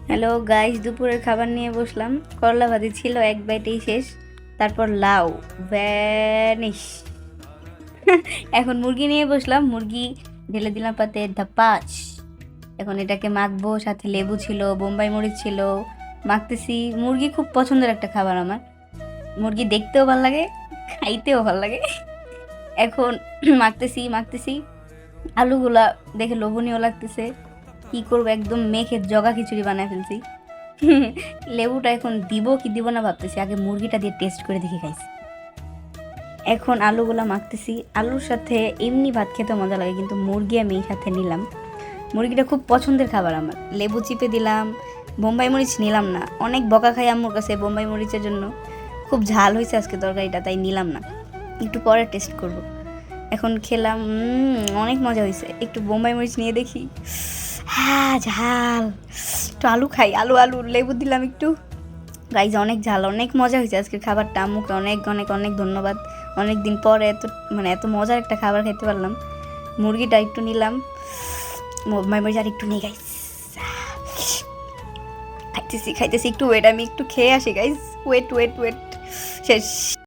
Hello guys, দুপুরের খাবার নিয়ে বসলাম। করলা ভাজি ছিল, এক বাইটেই শেষ। তারপর লাউ ভ্যানিশ। এখন মুরগি নিয়ে বসলাম, মুরগি ঢেলে দিলাম পাতে ধাপাস। এখন এটাকে মাখবো, সাথে লেবু ছিল, বোম্বাই মরিচ ছিল, মাখতেছি। মুরগি খুব পছন্দের একটা খাবার আমার। মুরগি দেখতেও ভালো লাগে, খাইতেও ভালো লাগে। এখন মাখতেছি মাখতেছি, আলুগুলা দেখে লোভনীয় লাগতেছে। কি করবো, একদম মেখে জগা খিচুড়ি বানায় ফেলছি। লেবুটা এখন দিব কি দিব না ভাবতেছি, আগে মুরগিটা দিয়ে টেস্ট করে দেখে খাইছি। এখন আলুগুলা মাখতেছি, আলুর সাথে এমনি ভাত খেতে মজা লাগে, কিন্তু মুরগি আমি এই সাথে নিলাম। মুরগিটা খুব পছন্দের খাবার আমার। লেবু চিপে দিলাম, বোম্বাই মরিচ নিলাম না, অনেক বকা খাই আম্মুর কাছে বোম্বাই মরিচের জন্য। খুব ঝাল হয়েছে আজকে তরকারিটা, তাই নিলাম না, একটু পরে টেস্ট করব। এখন খেলাম, অনেক মজা হয়েছে। একটু বোম্বাই মরিচ নিয়ে দেখি, হ্যাঁ ঝাল। একটু আলু খাই, আলু আলু লেবু দিলাম একটু। গাইজ অনেক ঝাল, অনেক মজা হয়েছে আজকের খাবারটা। আম্মুকে অনেক অনেক অনেক ধন্যবাদ। অনেক দিন পরে এত মজার একটা খাবার খেতে পারলাম। মুরগিটা একটু নিলাম, বোম্বাই মরিচ আর একটু নিয়ে গাইজ খাইতেছি খাইতেছি। একটু ওয়েট, আমি একটু খেয়ে আসি গাইজ। ওয়েট ওয়েট ওয়েট, শেষ।